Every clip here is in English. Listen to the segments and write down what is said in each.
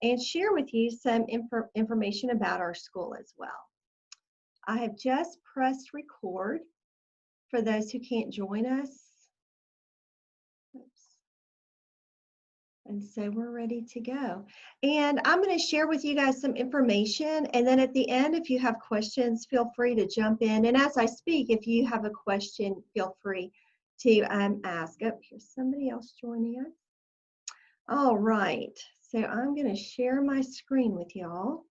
and share with you some information about our school as well. I have just pressed record for those who can't join us. Oops. And so we're ready to go. And I'm going to share with you guys some information. And then at the end, if you have questions, feel free to jump in. And as I speak, if you have a question, feel free to ask. Oh, here's somebody else joining us. All right. So I'm going to share my screen with y'all.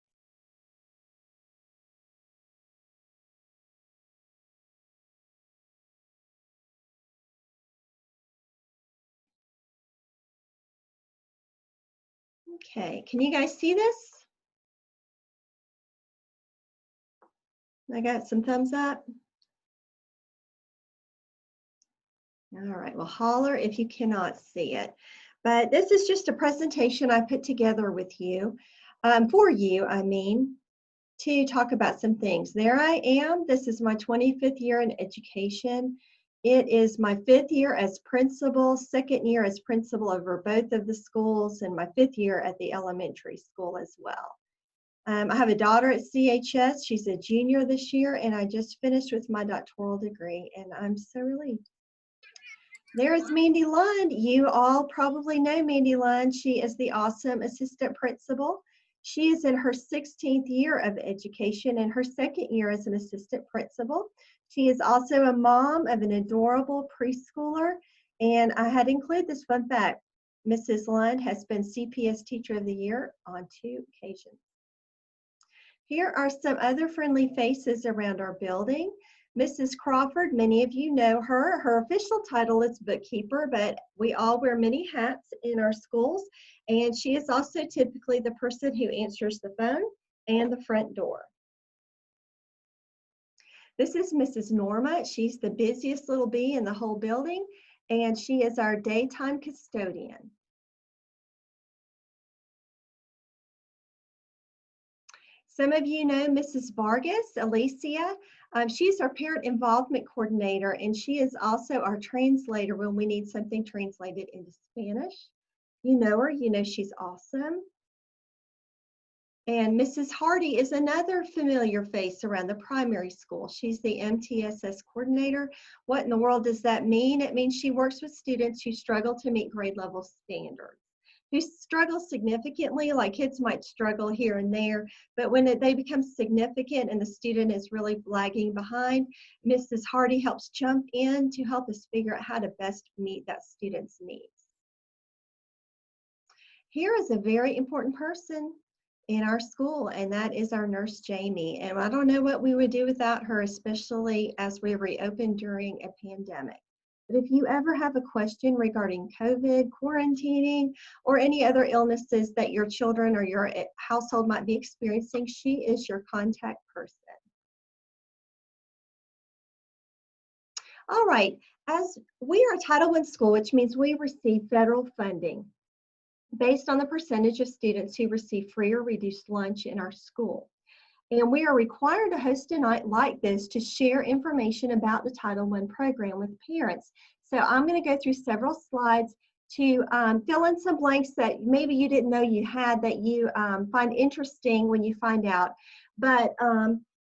Okay, can you guys see this? I got some thumbs up. All right, well, holler if you cannot see it. But this is just a presentation I put together with you, for you, to talk about some things. There I am. This is my 25th year in education. It is my 5th year as principal, 2nd year as principal over both of the schools, and my 5th year at the elementary school as well. I have a daughter at CHS. She's a junior this year, and I just finished with my doctoral degree, and I'm so relieved. There's Mandy Lund. You all probably know Mandy Lund. She is the awesome assistant principal. She is in her 16th year of education and her 2nd year as an assistant principal. She is also a mom of an adorable preschooler. And I had included this fun fact. Mrs. Lund has been CPS Teacher of the Year on 2 occasions. Here are some other friendly faces around our building. Mrs. Crawford, many of you know her. Her official title is bookkeeper, but we all wear many hats in our schools. And she is also typically the person who answers the phone and the front door. This is Mrs. Norma. She's the busiest little bee in the whole building, and she is our daytime custodian. Some of you know Mrs. Vargas, Alicia. She's our parent involvement coordinator, and she is also our translator when we need something translated into Spanish. You know her, you know she's awesome. And Mrs. Hardy is another familiar face around the primary school. She's the MTSS coordinator. What in the world does that mean? It means she works with students who struggle to meet grade level standards, who struggle significantly, like kids might struggle here and there, but when they become significant and the student is really lagging behind, Mrs. Hardy helps jump in to help us figure out how to best meet that student's needs. Here is a very important person in our school, and that is our nurse, Jamie. And I don't know what we would do without her, especially as we reopen during a pandemic. But if you ever have a question regarding COVID, quarantining, or any other illnesses that your children or your household might be experiencing, she is your contact person. All right, as we are a Title I school, which means we receive federal funding based on the percentage of students who receive free or reduced lunch in our school. And we are required to host a night like this to share information about the Title I program with parents. So I'm going to go through several slides to fill in some blanks that maybe you didn't know you had that you find interesting when you find out. But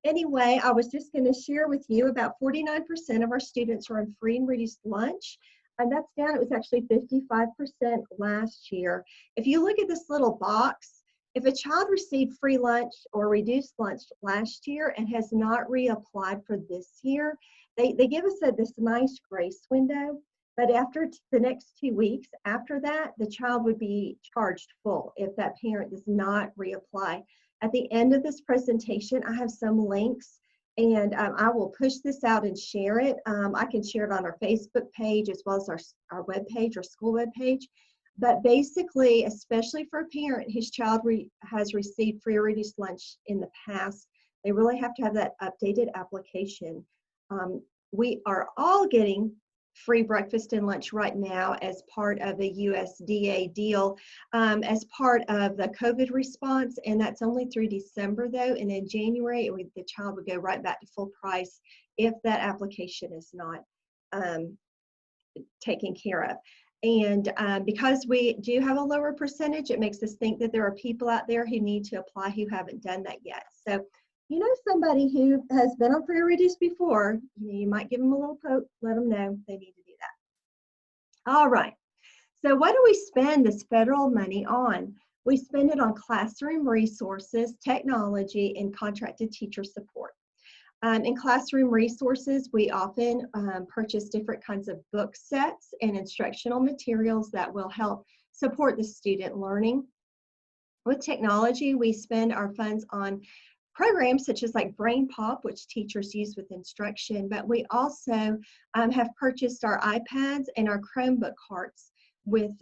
anyway, I was just going to share with you about 49% of our students are on free and reduced lunch. And that's down, it was actually 55% last year. If you look at this little box, if a child received free lunch or reduced lunch last year and has not reapplied for this year, they give us this nice grace window, but after the next 2 weeks after that, the child would be charged full if that parent does not reapply. At the end of this presentation, I have some links, and I will push this out and share it. I can share it on our Facebook page as well as our web page, our school web page. But basically, especially for a parent whose child has received free or reduced lunch in the past, they really have to have that updated application. We are all getting free breakfast and lunch right now as part of a USDA deal, as part of the COVID response, and that's only through December though, and in January the child would go right back to full price if that application is not taken care of. And because we do have a lower percentage, it makes us think that there are people out there who need to apply who haven't done that yet. So, you know, somebody who has been on free or reduced before, you might give them a little poke, let them know they need to do that. All right. So what do we spend this federal money on? We spend it on classroom resources, technology, and contracted teacher support. In classroom resources, we often purchase different kinds of book sets and instructional materials that will help support the student learning. With technology, we spend our funds on programs such as like BrainPop, which teachers use with instruction, but we also have purchased our iPads and our Chromebook carts with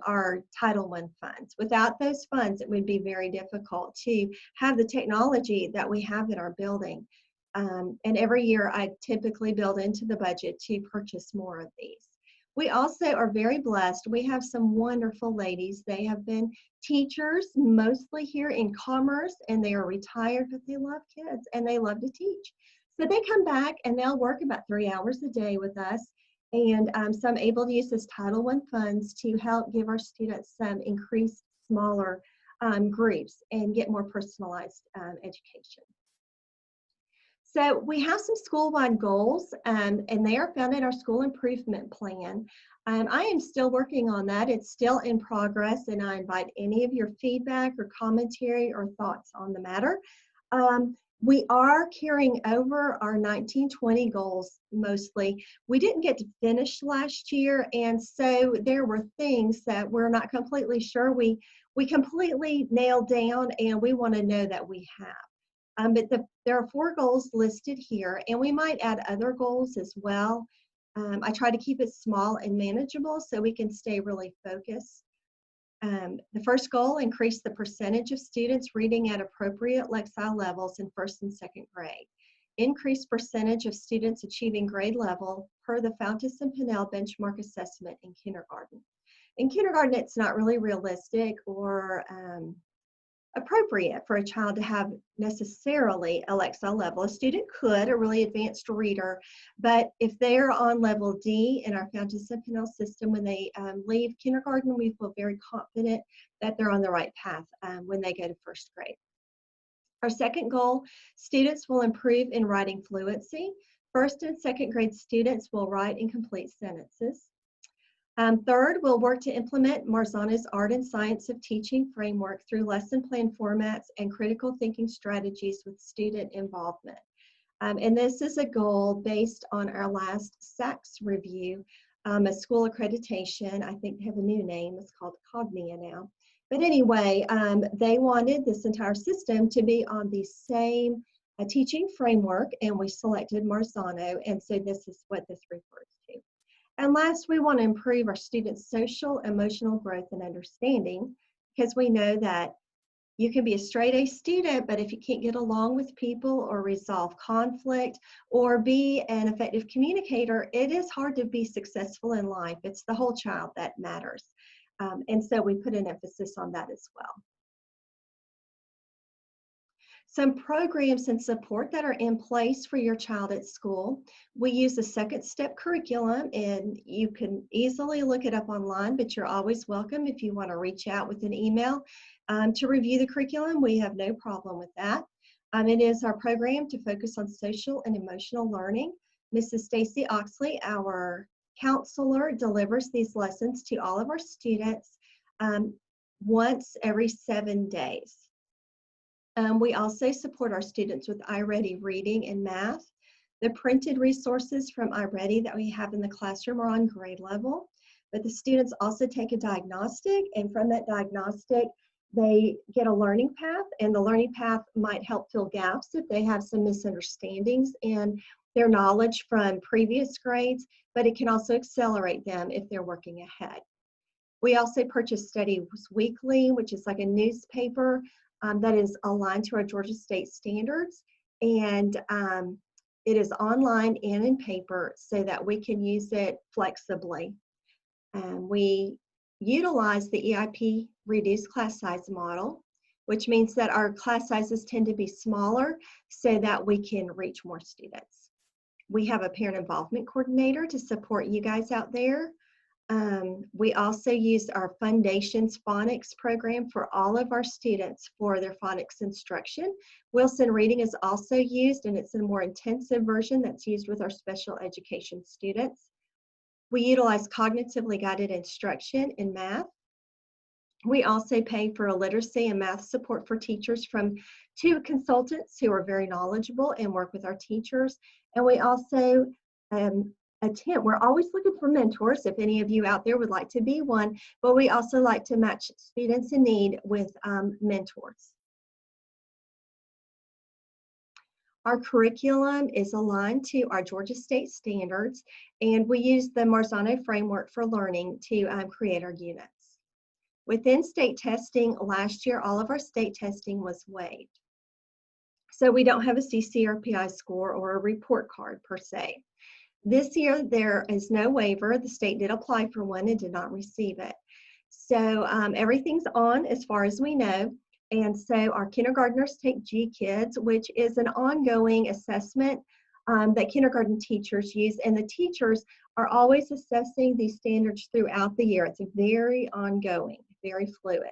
our Title I funds. Without those funds, it would be very difficult to have the technology that we have in our building. And every year I typically build into the budget to purchase more of these. We also are very blessed. We have some wonderful ladies. They have been teachers, mostly here in Commerce, and they are retired, but they love kids and they love to teach. So they come back and they'll work about 3 hours a day with us. And so I'm able to use this Title I funds to help give our students some increased smaller groups and get more personalized education. So we have some school-wide goals, and they are found in our school improvement plan. I am still working on that. It's still in progress, and I invite any of your feedback or commentary or thoughts on the matter. We are carrying over our 1920 goals mostly. We didn't get to finish last year, and so there were things that we're not completely sure we completely nailed down, and we want to know that we have. But there are 4 goals listed here, and we might add other goals as well. I try to keep it small and manageable so we can stay really focused. The first goal, increase the percentage of students reading at appropriate Lexile levels in 1st and 2nd grade. Increase percentage of students achieving grade level per the Fountas and Pinnell benchmark assessment in kindergarten. In kindergarten, it's not really realistic or appropriate for a child to have necessarily a Lexile level. A student could, a really advanced reader, but if they're on level D in our Fountas and Pinnell system, when they leave kindergarten, we feel very confident that they're on the right path when they go to 1st grade. Our second goal, students will improve in writing fluency. 1st and 2nd grade students will write and complete sentences. Third, we'll work to implement Marzano's Art and Science of Teaching framework through lesson plan formats and critical thinking strategies with student involvement. And this is a goal based on our last SACS review, a school accreditation. I think they have a new name. It's called Cognia now. But anyway, they wanted this entire system to be on the same teaching framework, and we selected Marzano, and so this is what this refers to. And last, we want to improve our students' social, emotional growth and understanding, because we know that you can be a straight A student, but if you can't get along with people or resolve conflict or be an effective communicator, it is hard to be successful in life. It's the whole child that matters. And so we put an emphasis on that as well. Some programs and support that are in place for your child at school. We use a second step curriculum, and you can easily look it up online, but you're always welcome if you want to reach out with an email to review the curriculum. We have no problem with that. It is our program to focus on social and emotional learning. Mrs. Stacy Oxley, our counselor, delivers these lessons to all of our students once every 7 days. We also support our students with iReady reading and math. The printed resources from iReady that we have in the classroom are on grade level, but the students also take a diagnostic, and from that diagnostic, they get a learning path, and the learning path might help fill gaps if they have some misunderstandings in their knowledge from previous grades, but it can also accelerate them if they're working ahead. We also purchase Studies Weekly, which is like a newspaper that is aligned to our Georgia State standards, and it is online and in paper so that we can use it flexibly. We utilize the EIP reduced class size model, which means that our class sizes tend to be smaller so that we can reach more students. We have a parent involvement coordinator to support you guys out there. We also use our Foundations Phonics program for all of our students for their phonics instruction. Wilson Reading is also used, and it's a more intensive version that's used with our special education students. We utilize cognitively guided instruction in math. We also pay for a literacy and math support for teachers from 2 consultants who are very knowledgeable and work with our teachers. And we also we're always looking for mentors, if any of you out there would like to be one, but we also like to match students in need with mentors. Our curriculum is aligned to our Georgia State standards, and we use the Marzano framework for learning to create our units. Within state testing, last year, all of our state testing was waived. So we don't have a CCRPI score or a report card per se. This year, there is no waiver. The state did apply for one and did not receive it. So everything's on as far as we know. And so our kindergartners take GKIDS, which is an ongoing assessment that kindergarten teachers use. And the teachers are always assessing these standards throughout the year. It's very ongoing, very fluid.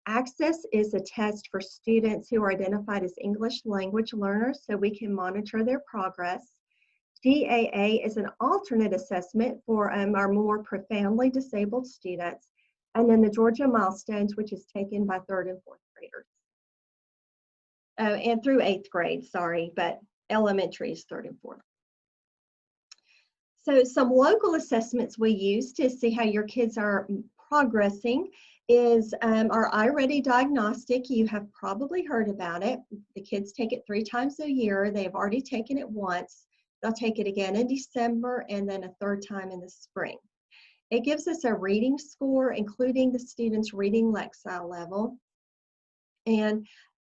Access is a test for students who are identified as English language learners, so we can monitor their progress. GAA is an alternate assessment for our more profoundly disabled students. And then the Georgia Milestones, which is taken by 3rd and 4th graders. And through 8th grade, sorry, but elementary is 3rd and 4th. So some local assessments we use to see how your kids are progressing is our iReady diagnostic. You have probably heard about it. The kids take it 3 times a year. They've already taken it once. They'll take it again in December and then a 3rd time in the spring. It gives us a reading score, including the student's reading lexile level. And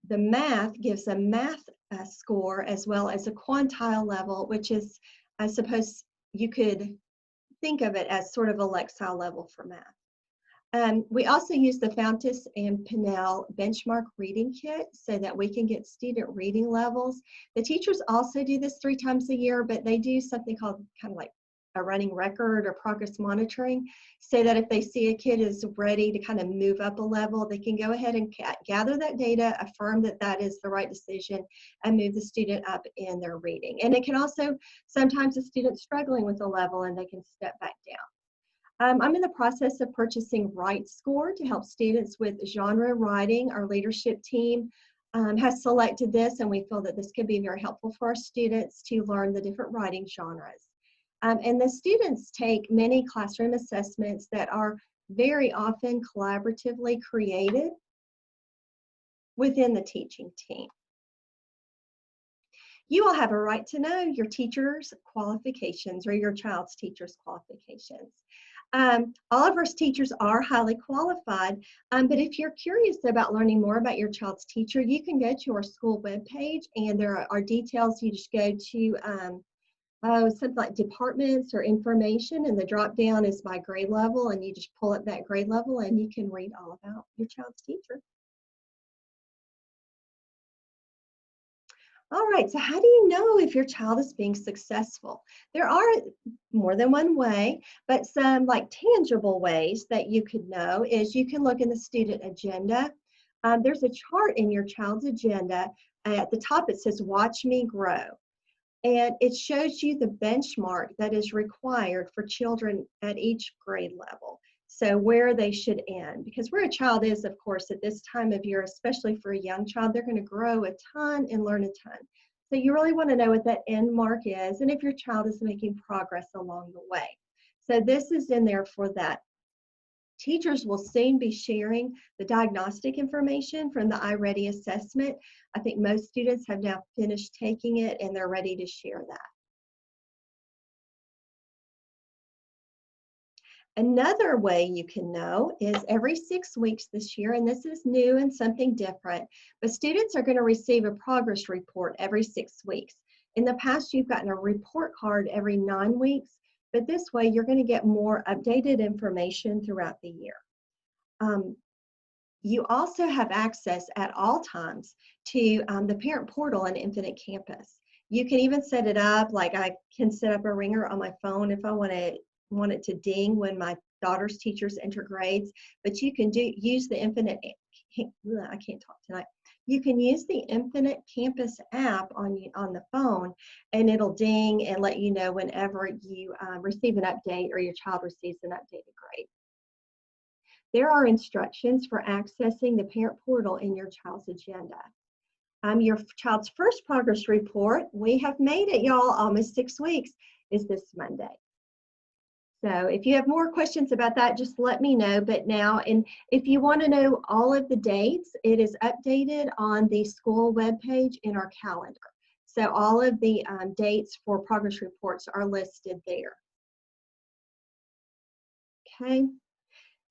the math gives a math score as well as a quantile level, which is, I suppose you could think of it as sort of a lexile level for math. We also use the Fountas and Pinnell benchmark reading kit so that we can get student reading levels. The teachers also do this 3 times a year, but they do something called kind of like a running record or progress monitoring, so that if they see a kid is ready to kind of move up a level, they can go ahead and gather that data, affirm that that is the right decision, and move the student up in their reading. And it can also, sometimes a student's struggling with a level and they can step back down. I'm in the process of purchasing WriteScore to help students with genre writing. Our leadership team has selected this, and we feel that this could be very helpful for our students to learn the different writing genres. And the students take many classroom assessments that are very often collaboratively created within the teaching team. You all have a right to know your teacher's qualifications or your child's teacher's qualifications. All of our teachers are highly qualified, but if you're curious about learning more about your child's teacher, you can go to our school webpage, and there are details. You just go to something like departments or information, and the drop down is by grade level, and you just pull up that grade level and you can read all about your child's teacher. All right, so how do you know if your child is being successful? There are more than one way, but some like tangible ways that you could know is you can look in the student agenda. There's a chart in your child's agenda. At the top it says, "Watch me grow." And it shows you the benchmark that is required for children at each grade level. So where they should end, because where a child is, of course, at this time of year, especially for a young child, they're going to grow a ton and learn a ton. So you really want to know what that end mark is, and if your child is making progress along the way. So this is in there for that. Teachers will soon be sharing the diagnostic information from the iReady assessment. I think most students have now finished taking it and they're ready to share that. Another way you can know is every 6 weeks this year, and this is new and something different, but students are going to receive a progress report every 6 weeks. In the past, you've gotten a report card every 9 weeks, but this way you're going to get more updated information throughout the year. You also have access at all times to the parent portal in Infinite Campus. You can even set it up, like I can set up a ringer on my phone if I want it to ding when my daughter's teachers enter grades, but you can use the Infinite, I can't talk tonight. You can use the Infinite Campus app on the phone, and it'll ding and let you know whenever you receive an update or your child receives an updated grade. There are instructions for accessing the parent portal in your child's agenda. Your child's first progress report, we have made it, y'all, almost 6 weeks, is this Monday. So if you have more questions about that, just let me know. But now, and if you want to know all of the dates, it is updated on the school webpage in our calendar. So all of the dates for progress reports are listed there. Okay.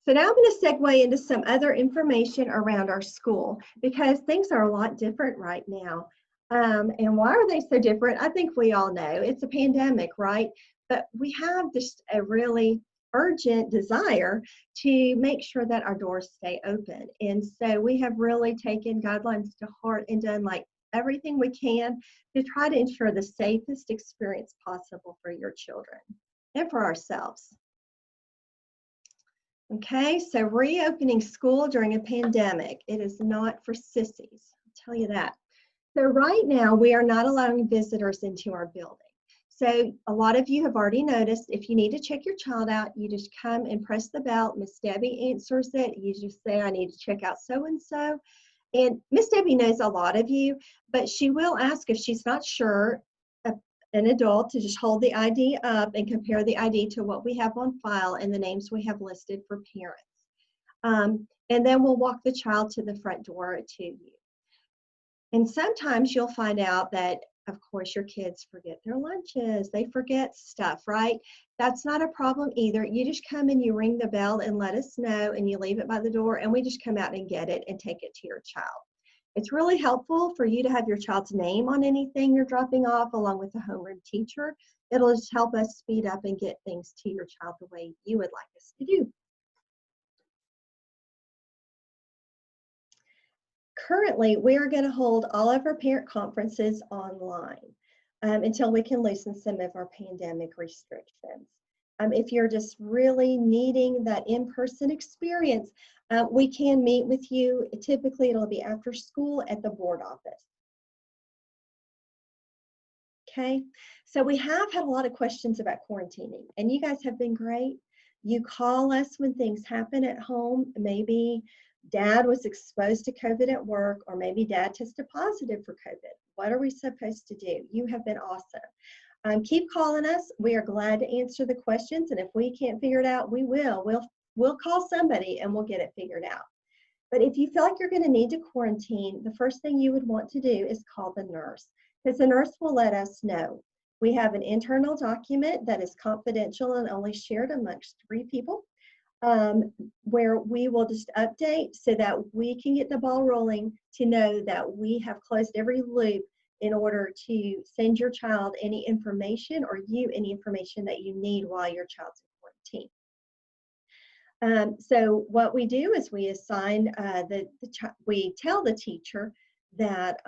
So now I'm going to segue into some other information around our school, because things are a lot different right now. And why are they so different? I think we all know it's a pandemic, right? But we have just a really urgent desire to make sure that our doors stay open. And so we have really taken guidelines to heart and done like everything we can to try to ensure the safest experience possible for your children and for ourselves. Okay, so reopening school during a pandemic, it is not for sissies, I'll tell you that. So right now, we are not allowing visitors into our building. So a lot of you have already noticed, if you need to check your child out, you just come and press the bell. Miss Debbie answers it. You just say, I need to check out so-and-so. And Miss Debbie knows a lot of you, but she will ask if she's not sure, an adult, to just hold the ID up and compare the ID to what we have on file and the names we have listed for parents. And then we'll walk the child to the front door to you. And sometimes you'll find out that, of course, your kids forget their lunches. They forget stuff, right? That's not a problem either. You just come and you ring the bell and let us know, and you leave it by the door, and we just come out and get it and take it to your child. It's really helpful for you to have your child's name on anything you're dropping off, along with the homeroom teacher. It'll just help us speed up and get things to your child the way you would like us to do. Currently, we are going to hold all of our parent conferences online until we can loosen some of our pandemic restrictions. If you're just really needing that in-person experience, we can meet with you. Typically, it'll be after school at the board office. Okay, so we have had a lot of questions about quarantining, and you guys have been great. You call us when things happen at home. Maybe dad was exposed to COVID at work, or maybe dad tested positive for COVID. What are we supposed to do? You have been awesome. Keep calling us. We are glad to answer the questions, and if we can't figure it out, we will. We'll call somebody and we'll get it figured out. But if you feel like you're going to need to quarantine, the first thing you would want to do is call the nurse, because the nurse will let us know. We have an internal document that is confidential and only shared amongst 3 people, where we will just update so that we can get the ball rolling to know that we have closed every loop in order to send your child any information, or you any information that you need while your child's in quarantine. So what we do is we assign we tell the teacher that,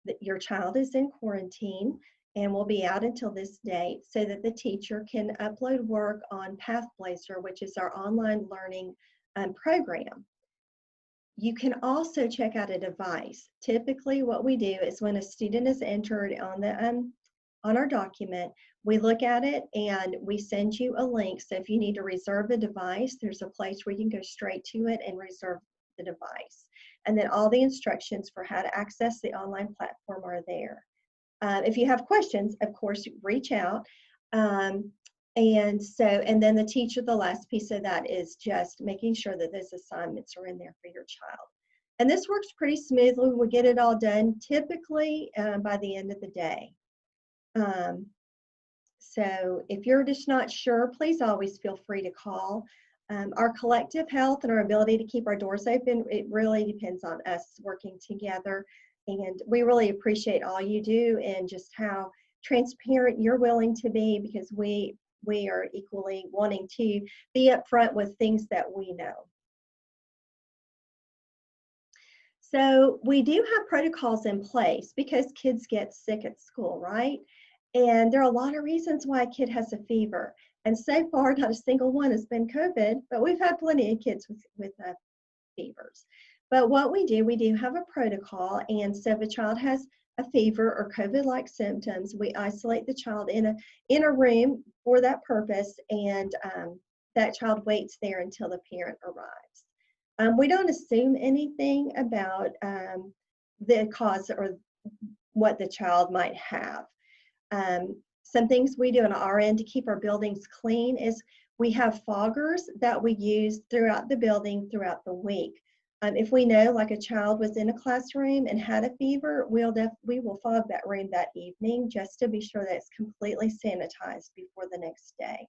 that your child is in quarantine and will be out until this date, so that the teacher can upload work on PathBlazer, which is our online learning program. You can also check out a device. Typically what we do is when a student is entered on the on our document, we look at it and we send you a link. So if you need to reserve a device, there's a place where you can go straight to it and reserve the device. And then all the instructions for how to access the online platform are there. If you have questions, of course, reach out. And then the teacher, the last piece of that is just making sure that those assignments are in there for your child. And this works pretty smoothly. We get it all done typically by the end of the day. So if you're just not sure, please always feel free to call. Our collective health and our ability to keep our doors open, it really depends on us working together. And we really appreciate all you do and just how transparent you're willing to be, because we are equally wanting to be upfront with things that we know. So we do have protocols in place because kids get sick at school, right? And there are a lot of reasons why a kid has a fever. And so far, not a single one has been COVID, but we've had plenty of kids with fevers. But what we do have a protocol. And so if a child has a fever or COVID-like symptoms, we isolate the child in a room for that purpose, and that child waits there until the parent arrives. We don't assume anything about the cause or what the child might have. Some things we do on our end to keep our buildings clean is we have foggers that we use throughout the building throughout the week. If we know like a child was in a classroom and had a fever, we will fog that room that evening just to be sure that it's completely sanitized before the next day.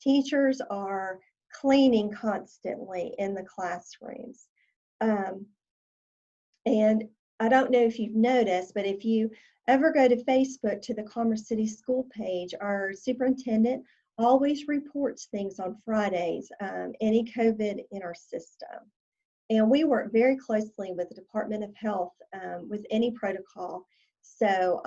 Teachers are cleaning constantly in the classrooms. And I don't know if you've noticed, but if you ever go to Facebook to the Commerce City School page, our superintendent always reports things on Fridays, any COVID in our system. And we work very closely with the Department of Health with any protocol. So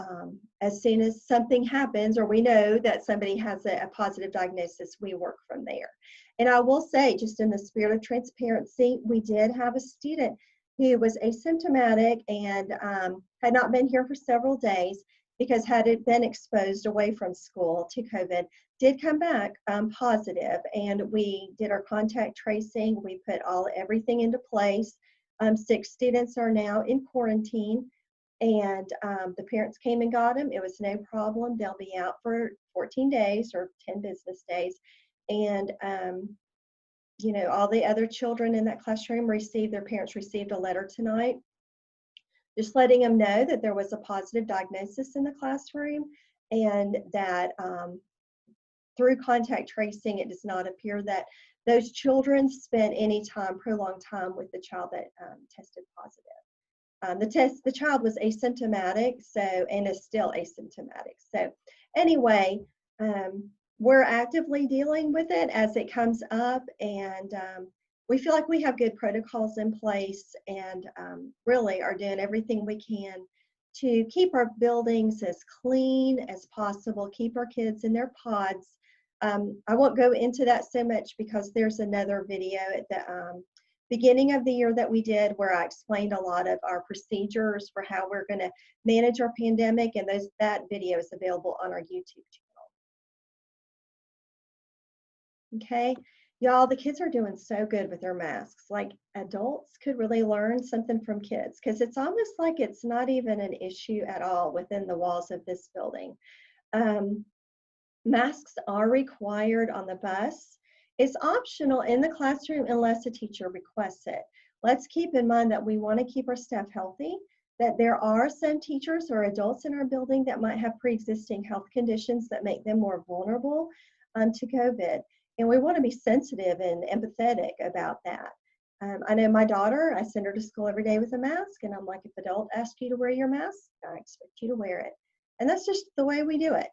as soon as something happens or we know that somebody has a positive diagnosis, we work from there. And I will say, just in the spirit of transparency, we did have a student who was asymptomatic and had not been here for several days because had it been exposed away from school to COVID, did come back positive, and we did our contact tracing. We put everything into place. 6 students are now in quarantine, and the parents came and got them. It was no problem. They'll be out for 14 days or 10 business days. And you know, all the other children in that classroom their parents received a letter tonight, just letting them know that there was a positive diagnosis in the classroom, and that through contact tracing, it does not appear that those children spent any prolonged time with the child that tested positive. The child was asymptomatic, and is still asymptomatic. So anyway, we're actively dealing with it as it comes up, and we feel like we have good protocols in place, and really are doing everything we can to keep our buildings as clean as possible, keep our kids in their pods. I won't go into that so much because there's another video at the beginning of the year that we did where I explained a lot of our procedures for how we're going to manage our pandemic, and that video is available on our YouTube channel. Okay, y'all, the kids are doing so good with their masks. Like, adults could really learn something from kids, because it's almost like it's not even an issue at all within the walls of this building. Masks are required on the bus. It's optional in the classroom unless a teacher requests it. Let's keep in mind that we want to keep our staff healthy, that there are some teachers or adults in our building that might have pre-existing health conditions that make them more vulnerable to COVID. And we want to be sensitive and empathetic about that. I know my daughter, I send her to school every day with a mask, and I'm like, if adult asks you to wear your mask, I expect you to wear it. And that's just the way we do it.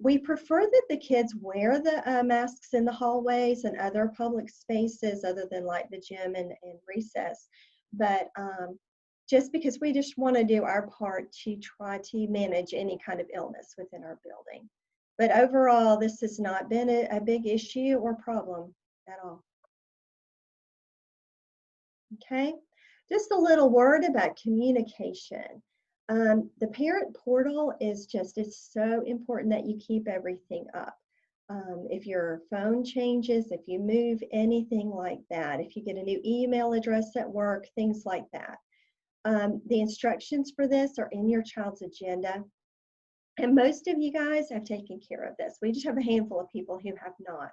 We prefer that the kids wear the masks in the hallways and other public spaces other than like the gym and recess. But just because we just want to do our part to try to manage any kind of illness within our building. But overall, this has not been a big issue or problem at all. Okay, just a little word about communication. The parent portal is it's so important that you keep everything up. If your phone changes, if you move anything like that, if you get a new email address at work, things like that. The instructions for this are in your child's agenda. And most of you guys have taken care of this. We just have a handful of people who have not.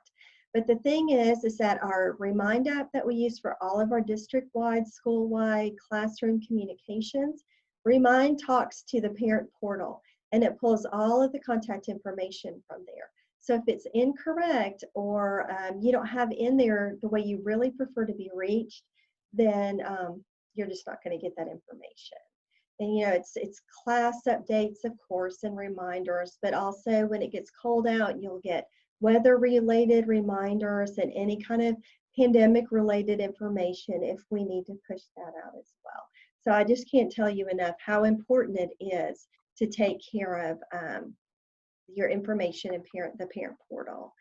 But the thing is that our Remind app that we use for all of our district-wide, school-wide classroom communications, Remind talks to the parent portal, and it pulls all of the contact information from there. So if it's incorrect or you don't have in there the way you really prefer to be reached, then you're just not going to get that information. And you know, it's class updates, of course, and reminders, but also when it gets cold out, you'll get weather-related reminders and any kind of pandemic-related information if we need to push that out as well. So I just can't tell you enough how important it is to take care of your information in the parent portal.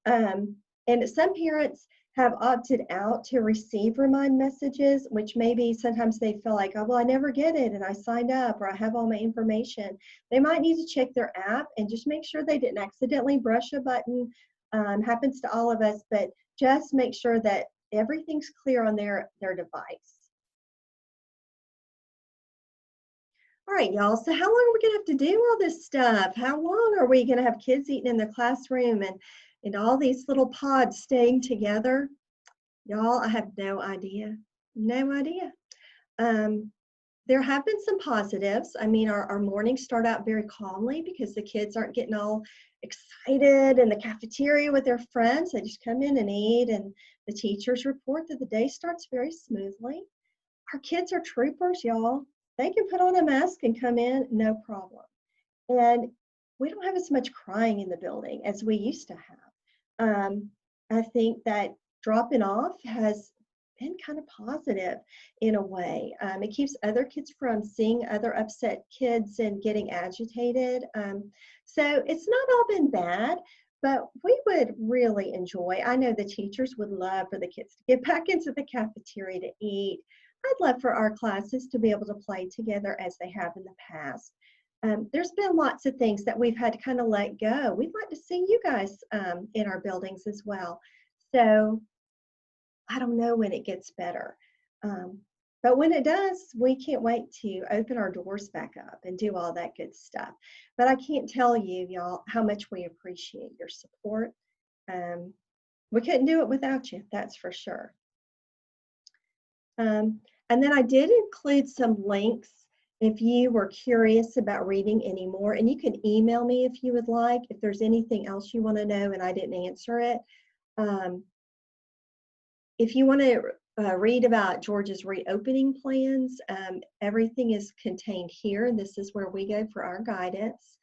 And some parents have opted out to receive remind messages, which maybe sometimes they feel like, oh, well, I never get it and I signed up or I have all my information. They might need to check their app and just make sure they didn't accidentally brush a button. Happens to all of us, but just make sure that everything's clear on their device. All right, y'all, so how long are we gonna have to do all this stuff? How long are we gonna have kids eating in the classroom and all these little pods staying together? Y'all, I have no idea, no idea. There have been some positives. I mean, our mornings start out very calmly because the kids aren't getting all excited in the cafeteria with their friends. They just come in and eat, and the teachers report that the day starts very smoothly. Our kids are troopers, y'all. They can put on a mask and come in, no problem. And we don't have as much crying in the building as we used to have. I think that dropping off has been kind of positive in a way. It keeps other kids from seeing other upset kids and getting agitated. So it's not all been bad, but we would really enjoy, I know the teachers would love for the kids to get back into the cafeteria to eat. I'd love for our classes to be able to play together as they have in the past. There's been lots of things that we've had to kind of let go. We'd like to see you guys in our buildings as well. So I don't know when it gets better. But when it does, we can't wait to open our doors back up and do all that good stuff. But I can't tell you, y'all, how much we appreciate your support. We couldn't do it without you, that's for sure. And then I did include some links if you were curious about reading any more, and you can email me if you would like, if there's anything else you want to know and I didn't answer it. If you want to read about Georgia's reopening plans, everything is contained here. This is where we go for our guidance.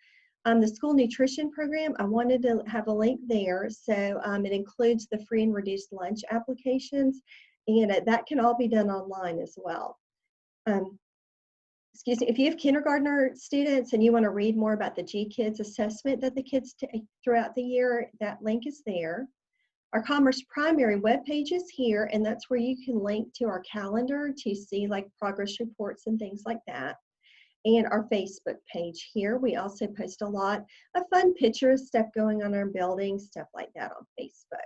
The school nutrition program, I wanted to have a link there. So it includes the free and reduced lunch applications, and that can all be done online as well. Excuse me, if you have kindergartner students and you want to read more about the GKIDS assessment that the kids take throughout the year, that link is there. Our Commerce Primary webpage is here, and that's where you can link to our calendar to see like progress reports and things like that. And our Facebook page here, we also post a lot of fun pictures, stuff going on in our building, stuff like that on Facebook.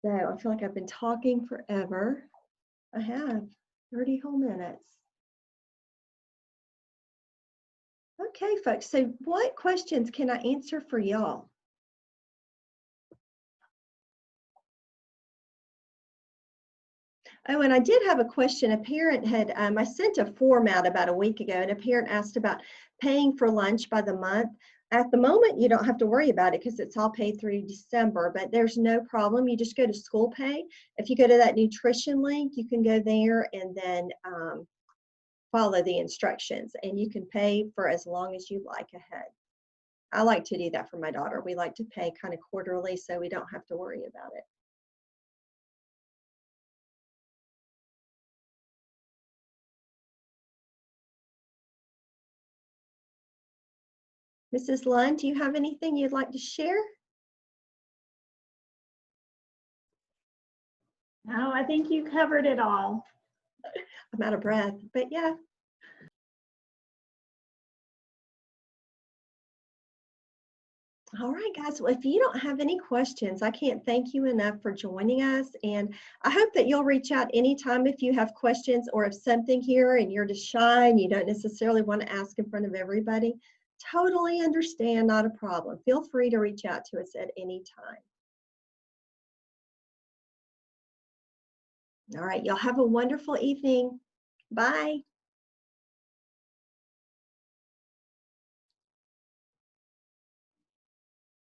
So I feel like I've been talking forever. I have 30 whole minutes. Okay, folks, so what questions can I answer for y'all? Oh, and I did have a question. A parent had, I sent a form out about a week ago, and a parent asked about paying for lunch by the month. At the moment, you don't have to worry about it because it's all paid through December, but there's no problem. You just go to school pay. If you go to that nutrition link, you can go there and then follow the instructions, and you can pay for as long as you like ahead. I like to do that for my daughter. We like to pay kind of quarterly so we don't have to worry about it. Mrs. Lund, do you have anything you'd like to share? No, I think you covered it all. I'm out of breath, but yeah. All right, guys. Well, if you don't have any questions, I can't thank you enough for joining us. And I hope that you'll reach out anytime if you have questions, or if something here and you're just shy and you don't necessarily want to ask in front of everybody. Totally understand, not a problem. Feel free to reach out to us at any time. All right, y'all have a wonderful evening. Bye.